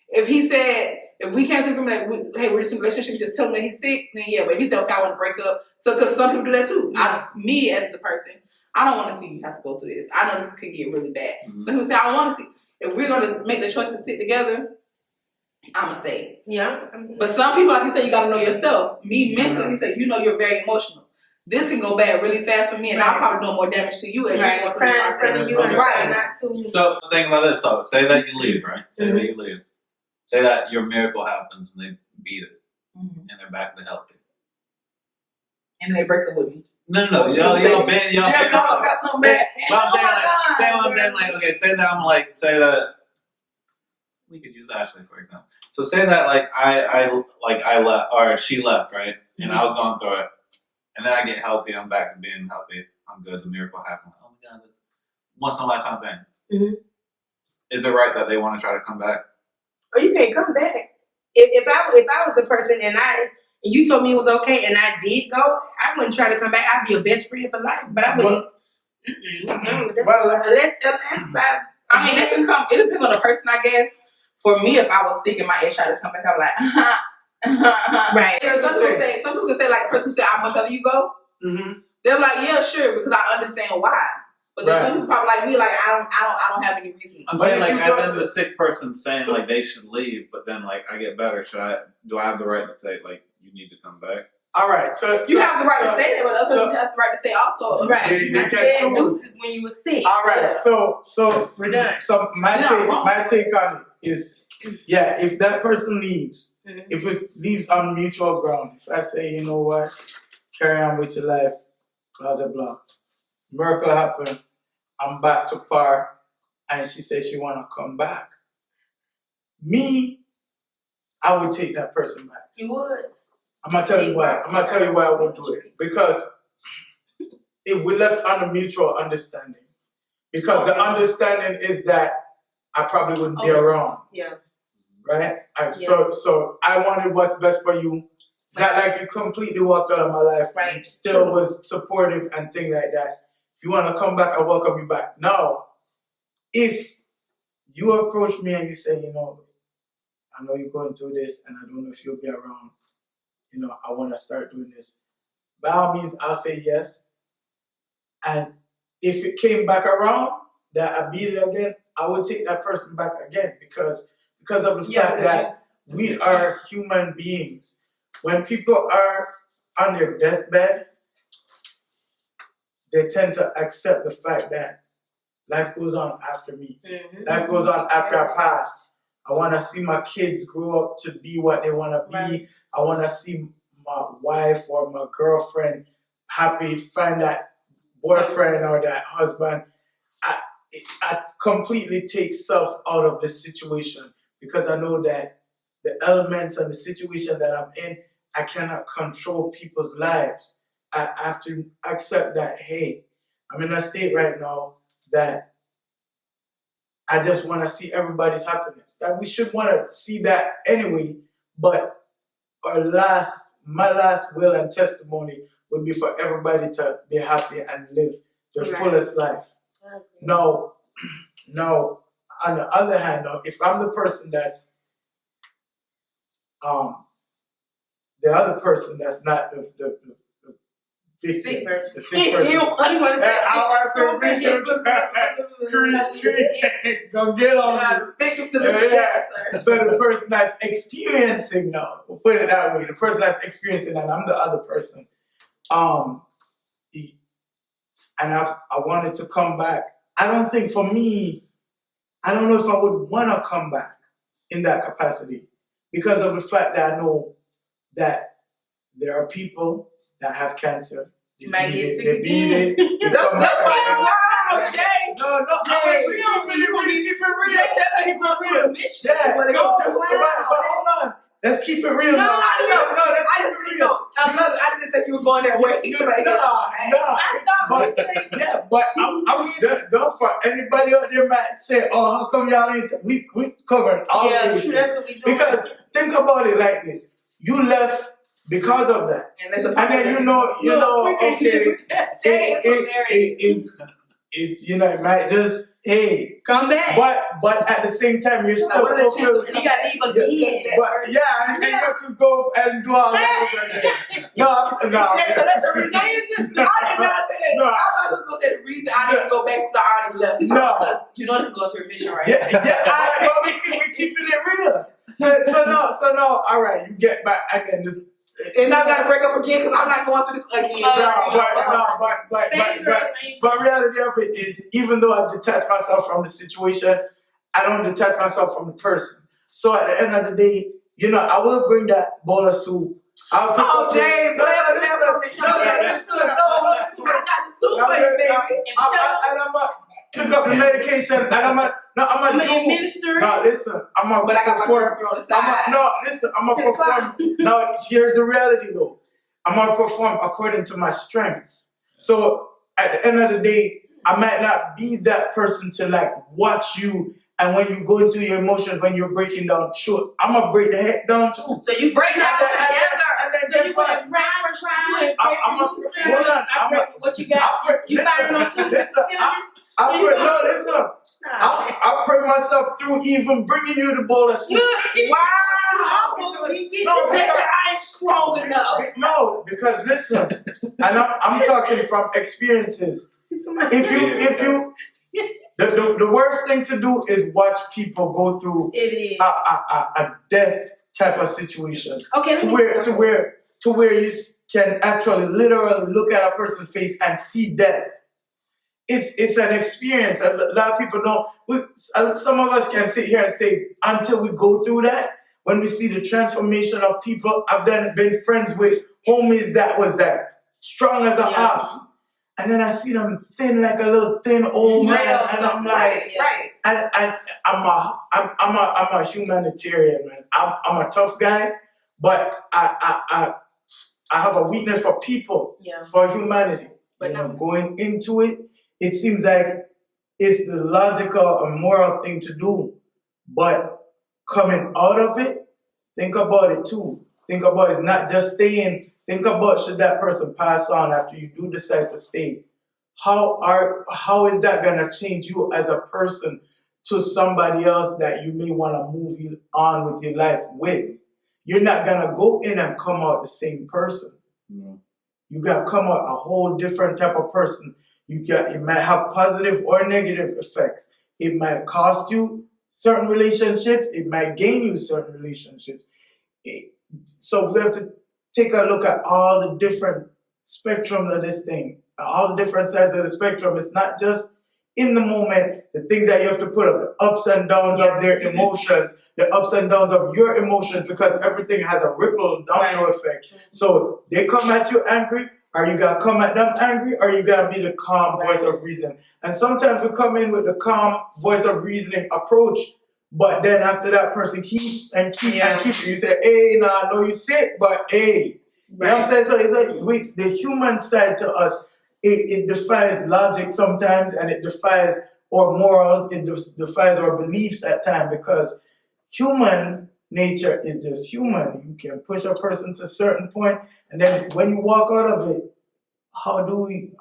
If he said, if we came to him like, hey, we're just in a relationship, you just tell him that he's sick, then yeah. But if he said, okay, I want to break up. So, because some people do that too. Me as the person, I don't want to see you have to go through this. I know this could get really bad. Mm-hmm. So he would say, I want to see. If we're going to make the choice to stick together, I'm going to stay. Yeah. But some people, like you said, you got to know yourself. Me mentally, you say, you know you're very emotional. This can go bad really fast for me, and I'll probably do more damage to you as Right. you go through Crying the in front of you and Right. not too. So think about this. So say that you leave, right? Say that you leave. Say that your miracle happens and they beat it and they're back to healthy. And they break up with me. No. Y'all been. Jared Goff got something Say, bad. but I'm saying, my like, God, say what I'm saying, Jared. like, okay, say that I'm like, say that we could use Ashley for example. So say that like I left or she left, right? And I was going through it, and then I get healthy. I'm back to being healthy. I'm good. The miracle happened. Oh my God, this once in a lifetime thing. Mhm. Is it right that they want to try to come back? Or you can't come back. If I was the person and you told me it was okay and I did go, I wouldn't try to come back. I'd be your best friend for life. But I wouldn't. Well, Unless I mean, it depends on the person, I guess. For me, if I was sick and my ex tried to come back, I'm like, right. Yeah, some people can say, like, the person who said, I'd much rather you go. They're like, yeah, sure, because I understand why. But then some people probably like me, like, I don't have any reason. I'm But saying if like you as don't- in the sick person saying like they should leave, but then like I get better. Do I have the right to say like you need to come back? all right. So You have the right to say that, but other people have the right to say also. Right. They I can't said choose. deuces when you were sick. all right. Yeah. So We're done. So my Yeah, take on it is, yeah, if that person leaves, Mhm. if it leaves on mutual ground, if I say, you know what, carry on with your life, blah blah blah, miracle happened, I'm back to par, and she says she wanna come back. Me, I would take that person back. You would. I'm gonna tell you why. I won't do it. Because if we left on a mutual understanding, because the understanding is that I probably wouldn't be Okay. around, Yeah. right? So I wanted what's best for you. It's not like you completely walked out of my life. Right. You still True. was supportive and things like that. If you want to come back, I welcome you back. Now, if you approach me and you say, you know, I know you're going through this and I don't know if you'll be around, you know, I want to start doing this. By all means, I'll say yes. And if it came back around that I beat it again, I would take that person back again because of the fact that we are human beings. When people are on their deathbed, they tend to accept the fact that life goes on after me. Mhm. Life goes on after I pass. I want to see my kids grow up to be what they want to be. Right. I want to see my wife or my girlfriend happy, find that boyfriend or that husband. I completely take self out of the situation because I know that the elements and the situation that I'm in, I cannot control people's lives. I have to accept that, hey, I'm in a state right now that I just want to see everybody's happiness. That we should want to see that anyway, but my last will and testimony would be for everybody to be happy and live their Right. fullest life. No, on the other hand, though, if I'm the person that's the other person that's not the victim, Sick person. the sick person. What do you want to say? I want to say victim. Go get on me. Victim to this cancer. So the person that's experiencing, no, we'll put it that way. The person that's experiencing that, I'm the other person. And I wanted to come back. I don't think for me, I don't know if I would want to come back in that capacity because of the fact that I know that there are people that have cancer. They Might beat get it, sick they beat again. it, they come That's back why again. I'm Jay. No, Jay, we keep it real. Jay said that he went to a mission. Yeah, But no, but hold on. Let's keep it real. No, now. I know. Let's I keep just it know. real. I love it. I just didn't think you were going that way. But for anybody out there might say, oh, how come y'all ain't, we covering all Yeah, bases. true, that's what we do. Because think about it like this. You left because of that. And there's a And then you know, okay, it's you know, it might just Come back. but at the same time you're still what are the chances fulfilled. of You gotta leave again. But yeah, and you have to go and do all that over again. No, So that's your reason. I didn't know that. No. I thought he was gonna say the reason I didn't go back to the already left. It's No. because you know they go to remission, right? But we keeping it real. So no, all right, you get back and then this. And now I gotta break up again because I'm not going through this again. But reality of it is, even though I detach myself from the situation, I don't detach myself from the person. So at the end of the day, you know, I will bring that bowl of soup. I'll pick Oh, up Jay, the- blame it from the I got the soup for you, baby. and I'm gonna pick up the medication, and I'm gonna do. Minister. No, listen, I'm gonna But I got my perform. girlfriend on the side. I'm gonna perform. Now, here's the reality though. I'm gonna perform according to my strengths. So at the end of the day, I might not be that person to like watch you. And when you go into your emotions, when you're breaking down, sure, I'm gonna break the heck down too. So you break down And then together. So guess you what? want to pray for trying. Hold on, I pray for what you got. You firing on two Listen, cylinders? I pray myself through even bringing you the bowl of soup. Wow. I ain't strong enough. No, because listen, and I'm talking from experiences. If you, the worst thing to do is watch people go through It is. a death type of situation Okay, to where you can actually literally look at a person's face and see death. It's an experience. A lot of people don't. Some of us can sit here and say until we go through that. When we see the transformation of people, I've been friends with homies that was that strong as an ox, and then I see them thin like a little thin old man, and I'm like, Right. and I'm a humanitarian, man. I'm a tough guy, but I have a weakness for people, Yeah. for humanity. But You know, going into it, it seems like it's the logical and moral thing to do, but coming out of it, think about it too. Think about it's not just staying. Think about should that person pass on after you do decide to stay. How is that gonna change you as a person to somebody else that you may want to move on with your life with? You're not gonna go in and come out the same person. Mm. You gotta come out a whole different type of person. It might have positive or negative effects. It might cost you certain relationships. It might gain you certain relationships. So we have to take a look at all the different spectrums of this thing, all the different sides of the spectrum. It's not just in the moment, the things that you have to put up, the ups and downs of their emotions, the ups and downs of your emotions, because everything has a ripple domino effect. So they come at you angry, are you gonna come at them angry, or you gotta be the calm voice of reason? And sometimes we come in with the calm voice of reasoning approach, but then after that person keeps and keep, you say, hey, nah, no, you sick, but hey. You know what I'm saying? So it's like the human side to us, it defies logic sometimes, and it defies our morals, it defies our beliefs at times, because human nature is just human. You can push a person to a certain point, and then when you walk out of it, how do we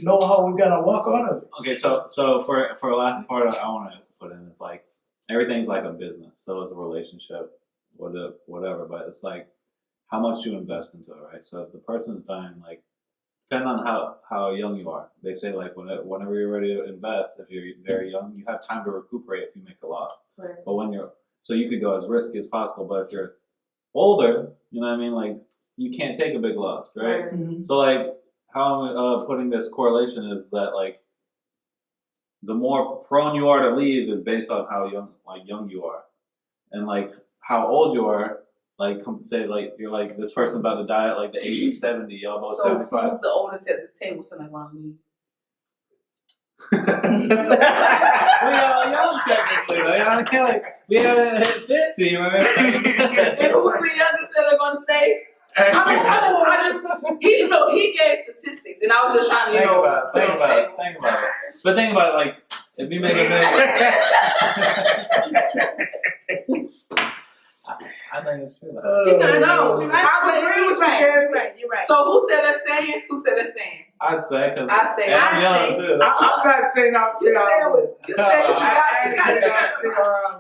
know how we're gonna walk out of it? Okay, so for the last part I want to put in is like everything's like a business. So is a relationship, whatever. But it's like how much you invest into it, right? So if the person's dying, like depending on how young you are, they say like whenever you're ready to invest, if you're very young, you have time to recuperate if you make a loss. Right. But so you could go as risky as possible. But if you're older, you know what I mean, like you can't take a big loss, right? So like how I'm putting this correlation is that like the more prone you are to leave is based on how young you are, and like how old you are. Like say like you're like this person about to die at like the age of 70, y'all both 75. Who's the oldest at this table so they want to leave? We all young technically, though. You know what I mean? Like we haven't hit 50, man. And who's the youngest that are going to stay? He gave statistics, and I was just trying to, Think about it. But think about it, like, if you make a million, I I think it's true. He turned No, on. I agree with you, Jeremy. You're right. So who said they're staying? Who said they're staying? I'd say because I stay. I'm young I stay. too. I'm not saying I'll You stay said around. was you said you got I you ain't saying got I'll stay around.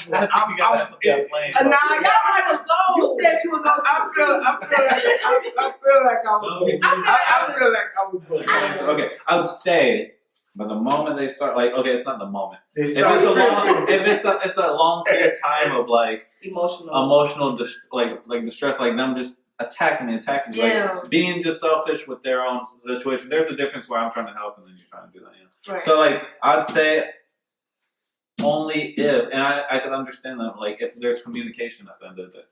you said you would go. I feel like I would go. I feel like I would go. Okay, I would stay, but the moment they start, like, okay, it's not the moment. They If start it's a long, tripping. if it's a long period of time of like emotional like distress, like them just attacking me, Yeah. like being just selfish with their own situation. There's a difference where I'm trying to help and then you're trying to do that. You know? Right. So like I'd say only if, and I could understand that, like if there's communication at the end of it.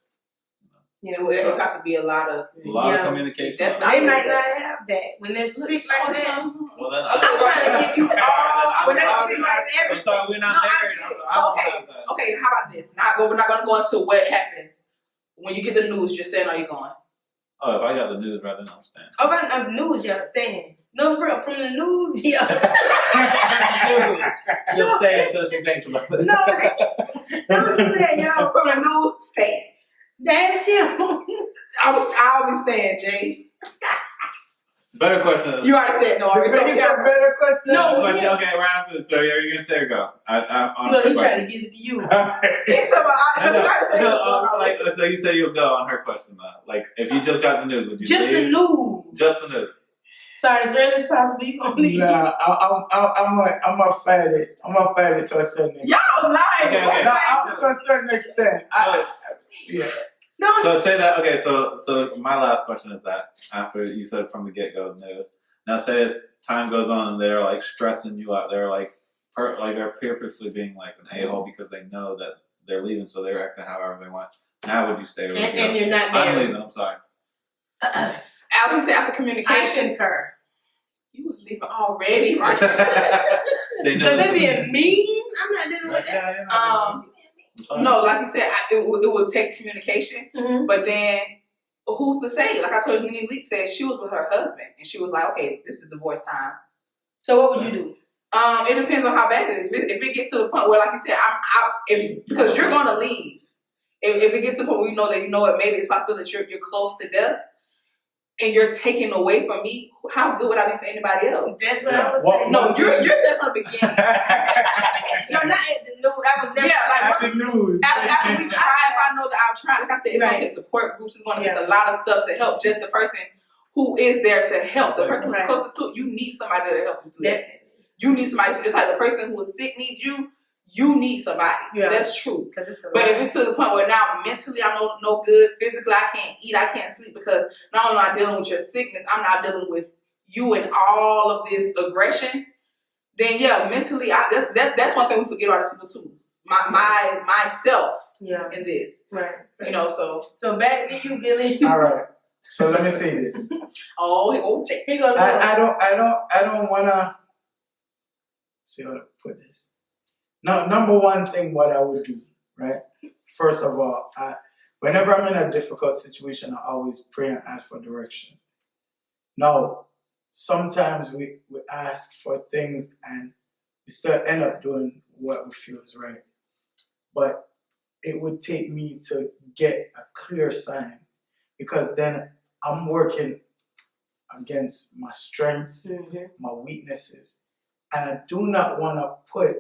Yeah, well, it would have to be a lot of. A lot Yeah. of communication. Definitely. They might not have that when they're sick like that. Well then, I'm trying to give you all. When I'm they see like everything. sorry, we're not No, I married. get it. I don't Okay. have that. Okay, how about this? We're not gonna go into what happens when you get the news. Just saying, are you going? Oh, if I got the news right then, I'm staying. Oh, about the news, y'all staying. No, bro, from the news, yeah. Just stay until she thinks about it. No, don't do that, y'all. From the news, stay. That's him. I'll be staying, Jay. Better question is. You already said no. Already. Is that a better question? No, Question, okay, right after this. So, are you gonna say or go? On Look, her he question. trying to give it to you. He's talking about. No, You already said no. like, so you say you'll go on her question though. Like, if you just got the news, would you Just the leave? news. Just the news. Sorry, as early as possible, you gonna leave. Nah, I'm gonna fight it. I'm gonna fight it to a certain extent. Y'all lying. Okay, What's okay. Nah, that? to a certain extent. Yeah. No, So say that. Okay, so my last question is that after you said from the get go news. Now say as time goes on and they're like stressing you out, they're like they're purposely being like an a-hole because they know that they're leaving, so they're acting however they want. Now would you stay or would you go? and you're not I'm married. leaving. I'm sorry. After said after I communication, concur. you was leaving already, right? They know. So they being mean. I'm not dealing with that. Yeah, I'm sorry. No, like you said, it would take communication. Mm-hmm. But then, who's to say? Like I told you, Minnie Leak said she was with her husband, and she was like, "Okay, this is divorce time." So what would you do? It depends on how bad it is. If it gets to the point where, like you said, I'm out, because you're going to leave. If it gets to the point where you know it, maybe it's possible that you're close to death, and you're taken away from me. How good would I be for anybody else? That's what Yeah. I was Well, saying. No, you're saying from the beginning. No, not at the news. I was never. Yeah, like At the news. after we try, if I know that I've tried, like I said, it's Right. gonna take support groups. It's gonna Yeah. take a lot of stuff to help just the person who is there to help. The person Right. who's closest to you need somebody to help you through that. Definitely. You need somebody to, just like the person who is sick needs you. You need somebody. Yeah. That's true. Because it's a But lot. if it's to the point where now mentally I'm no good, physically I can't eat, I can't sleep because not only am I dealing with your sickness, I'm not dealing with you and all of this aggression. Then yeah, mentally, that's one thing we forget about as people too. Myself Yeah. in this, Right. you know. So back to you, Billy. All right. So let me say this. okay. He goes. I don't wanna see how to put this. No, number one thing what I would do, right? First of all, whenever I'm in a difficult situation, I always pray and ask for direction. Now, sometimes we ask for things and we still end up doing what we feel is right. But it would take me to get a clear sign because then I'm working against my strengths, my weaknesses. And I do not want to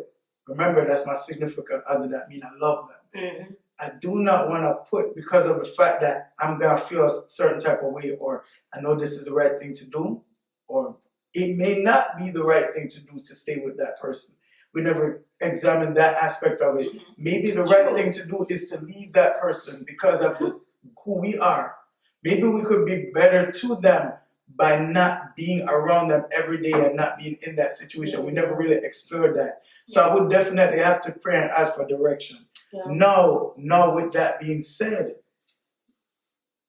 remember that's my significant other, that means I love them. Mm-hmm. I do not want to because of the fact that I'm going to feel a certain type of way, or I know this is the right thing to do, or it may not be the right thing to do to stay with that person. We never examined that aspect of it. Maybe the right thing to do is to leave that person because of who we are. Maybe we could be better to them by not being around them every day and not being in that situation. We never really explored that. So I would definitely have to pray and ask for direction. Yeah. No, with that being said,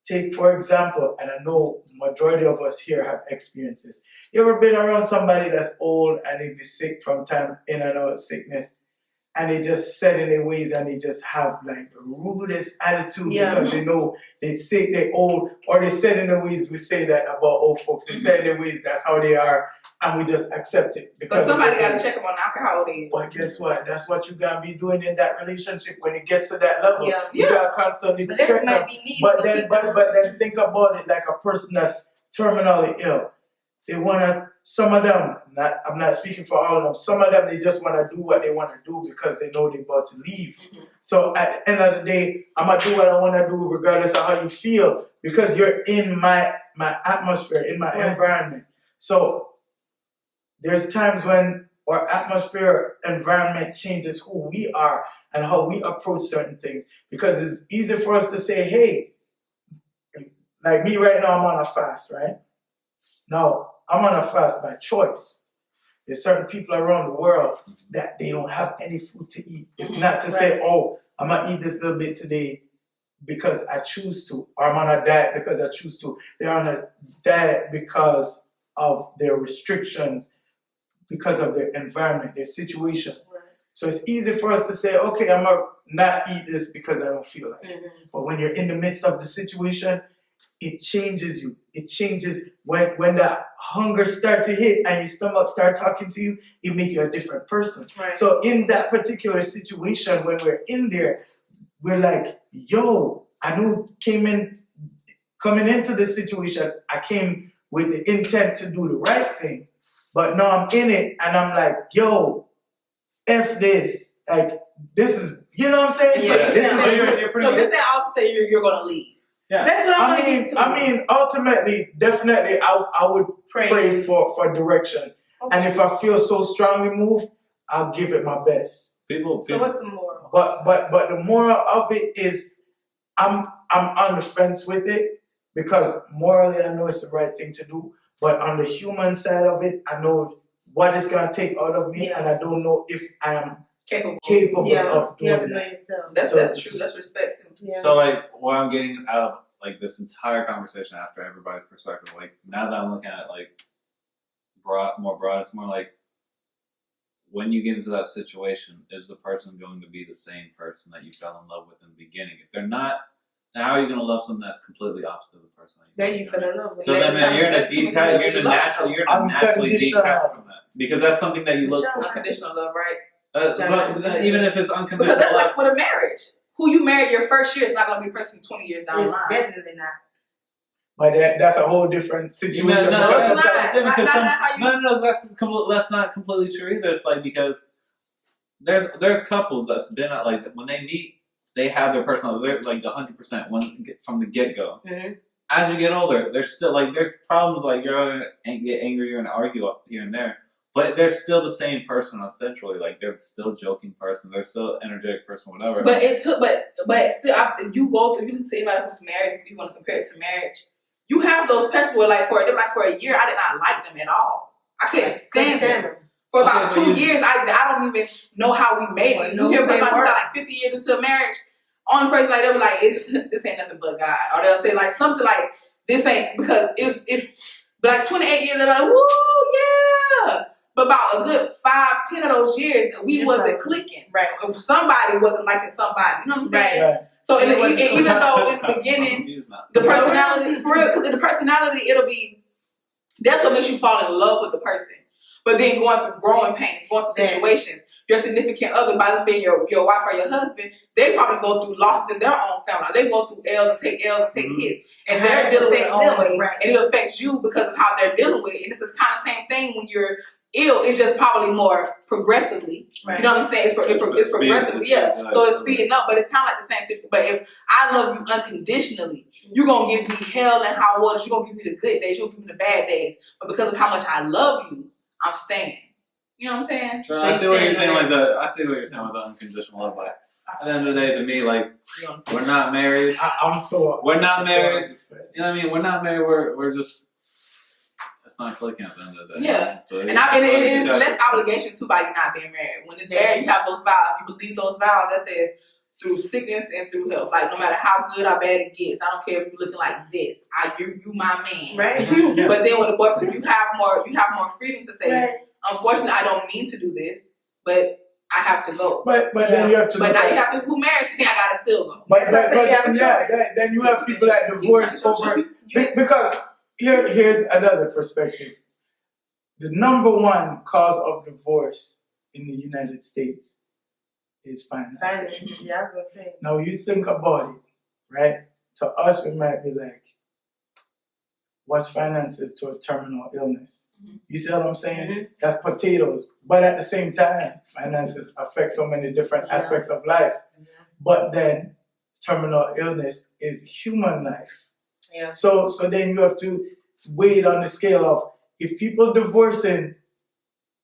take for example, and I know majority of us here have experienced this. You ever been around somebody that's old and they be sick from time in and out of sickness, and they just set in their ways and they just have like the rudest attitude Yeah. because they know they say they old or they set in their ways. We say that about old folks. They set in their ways. That's how they are, and we just accept it. But Because somebody of their got to age. check them on alcohol days. But guess what? That's what you gotta be doing in that relationship when it gets to that level. Yeah. You gotta constantly But check that them. might be needed. But to then, keep but them- but then think about it like a person that's terminally ill. They wanna. Some of them, I'm not speaking for all of them. Some of them they just wanna do what they wanna do because they know they're about to leave. Mhm. So at the end of the day, I'm gonna do what I wanna do regardless of how you feel because you're in my atmosphere, in my Right. environment. So there's times when our atmosphere, environment changes who we are and how we approach certain things. Because it's easy for us to say, hey, like me right now, I'm on a fast, right? Now, I'm on a fast by choice. There's certain people around the world that they don't have any food to eat. It's not to say, oh, I'm gonna eat this little bit today because I choose to, or I'm on a diet because I choose to. They're on a diet because of their restrictions, because of their environment, their situation. Right. So it's easy for us to say, okay, I'm gonna not eat this because I don't feel like it. Mhm. But when you're in the midst of the situation, it changes you. It changes when the hunger start to hit and your stomach start talking to you, it make you a different person. Right. So in that particular situation, when we're in there, we're like, yo, I knew coming into this situation, I came with the intent to do the right thing. But now I'm in it and I'm like, yo, F this. Like, this is, you know what I'm saying? Yeah, This yeah. is So you're pretty So you're saying all to say you're gonna leave. That's what I'm I mean, ultimately, definitely, I would pray for direction. Okay. And if I feel so strongly moved, I'll give it my best. People, So what's the moral? But the moral of it is, I'm on the fence with it because morally I know it's the right thing to do. But on the human side of it, I know what it's gonna take out of me, Yeah. and I don't know if I am Capable. capable Yeah, of you have to doing know that. yourself. That's true. That's respect too. Yeah. So like what I'm getting out of like this entire conversation after everybody's perspective, like now that I'm looking at it like more broad, it's more like when you get into that situation, is the person going to be the same person that you fell in love with in the beginning? If they're not, then how are you going to love someone that's completely opposite of the person that There you you love? fell in love with. So Let then me you're tell gonna you, let me you're tell you, naturally Unconditional. detach from that because that's something that you look for. Unconditional love, right? But even if it's Because unconditional that's love, like with a marriage. Who you married your first year is not gonna be the person 20 years down the It's line. definitely not. But that's a whole different situation. No, No, that's it's not. because Not some- how you- no, that's not completely true either. It's like because there's couples that's been at like when they meet, they have their personality. They're like 100% from the get go. Mhm. As you get older, there's still like there's problems like you're gonna get angry, you're gonna argue up here and there, but they're still the same person essentially. Like they're still a joking person, they're still an energetic person, whatever. But it took, but still, you go through. If you listen to anybody who's married, if you want to compare it to marriage, you have those patches where like for a year, I did not like them at all. I couldn't stand them. them. For about Okay, 2 but you- years, I don't even know how we made it. You hear about like 50 years into a marriage, only person like they were like, this ain't nothing but God, or they'll say like something like this ain't because it's but like 28 years they're like, woo yeah. But about a good 5-10 of those years, we wasn't clicking. Right. Somebody wasn't liking somebody. You know what I'm saying? Right. So It wasn't even though in the I'm beginning confused now. the personality, for real, because in the personality, it'll be, that's what makes you fall in love with the person. But then going through growing pains, going through Yeah. situations, your significant other, by them being your wife or your husband, they probably go through losses in their own family. They go through L's and take Mhm. hits. And How they're it dealing with their affects own them, way. right. And it affects you because of how they're dealing with it. And it's this kind of same thing when you're ill. It's just probably more progressively. Right. You know what I'm saying? It's progressively, yeah. So it's speeding up, but it's kind of like the same situation. But if I love you unconditionally, you're going to give me hell and high waters. You're going to give me the good days. You're going to give me the bad days. But because of how much I love you, I'm staying. You know what I'm saying? So So I you see what you're stand saying on like I see what you're saying with the unconditional love. But at the end of the day, to me, like we're not married. I'm so. We're not I'm so married. on the fence. You know what I mean? We're not married. We're just. It's not clicking at the end of the day. Yeah. So And it's less obligation too by you not being married. When it's married, you have those vows. You believe those vows that says through sickness and through health. Like no matter how good or bad it gets, I don't care if you're looking like this. You my man. Right? But then with a boyfriend, you have more freedom to say, Right. unfortunately, I don't mean to do this, but I have to go. But then you have to. But look now at- you have people who married saying I gotta still go. But, That's why I but, say you have a then you have people that divorce over because here's another perspective. The number one cause of divorce in the United States is finances. Finances, yeah, I was gonna say. Now you think about it, right? To us, we might be like, what's finances to a terminal illness? Mhm. You see what I'm saying? Mhm. That's potatoes. But at the same time, finances affect so many different Yeah. aspects of life. But then terminal illness is human life. Yeah. So then you have to weigh it on the scale of if people divorcing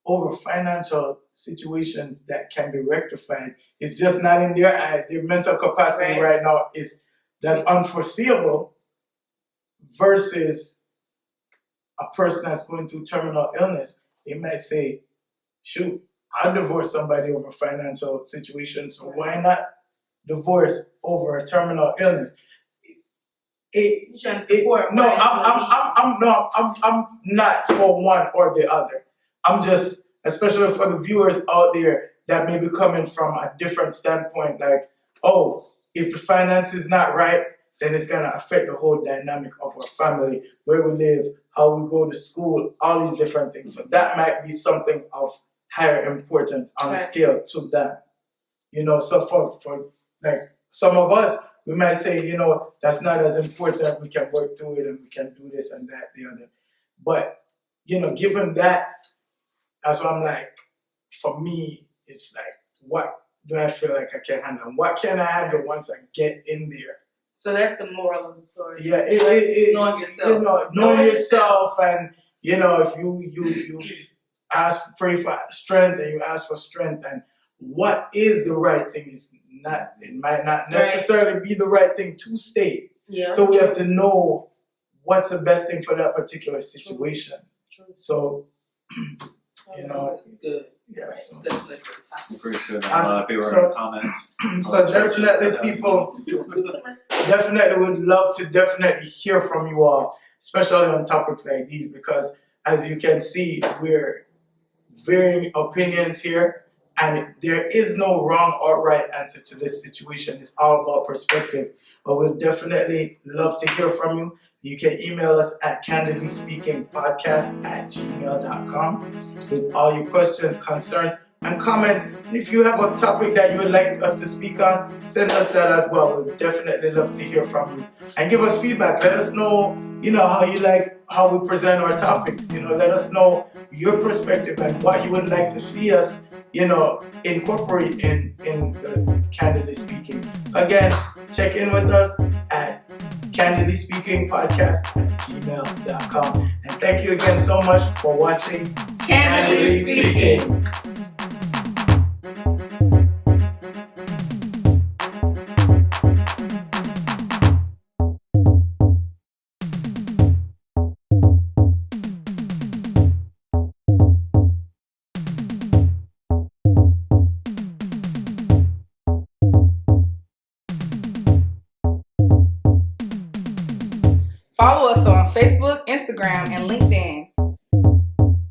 over financial situations that can be rectified, it's just not in their eyes. Their mental capacity right now is that's unforeseeable versus a person that's going through terminal illness. They might say, shoot, I'll divorce somebody over financial situation, so why not divorce over a terminal illness? You trying to support? No, one I'm not for one or the other. I'm just, especially for the viewers out there that may be coming from a different standpoint, like, oh, if the finance is not right, then it's gonna affect the whole dynamic of our family, where we live, how we go to school, all these different things. So that might be something of higher importance on the Right. scale to them. You know, so for like some of us, we might say, you know, that's not as important. We can work through it and we can do this and that, the other. But, you know, given that, that's what I'm like, for me, it's like, what do I feel like I can handle? What can I handle once I get in there? So that's the moral of the story. Yeah, it Knowing yourself. you know, knowing yourself, and you know, if you ask, pray for strength, and you ask for strength, and what is the right thing is not, it might not necessarily be the right thing to state. Yeah. So we have to know what's the best thing for that particular situation. True. So, you know, It's good. yeah. So, Good. I'm pretty sure that a lot of people are So- going to comment. so definitely people definitely would love to definitely hear from you all, especially on topics like these, because as you can see, we're varying opinions here, and there is no wrong or right answer to this situation. It's all about perspective. But we'll definitely love to hear from you. You can email us at candidlyspeakingpodcast@gmail.com with all your questions, concerns, and comments. And if you have a topic that you would like us to speak on, send us that as well. We'd definitely love to hear from you. And give us feedback. Let us know, you know, how you like how we present our topics. You know, let us know your perspective and what you would like to see us, you know, incorporate in Candidly Speaking. So again, check in with us at candidlyspeakingpodcast@gmail.com. And thank you again so much for watching Candidly speaking.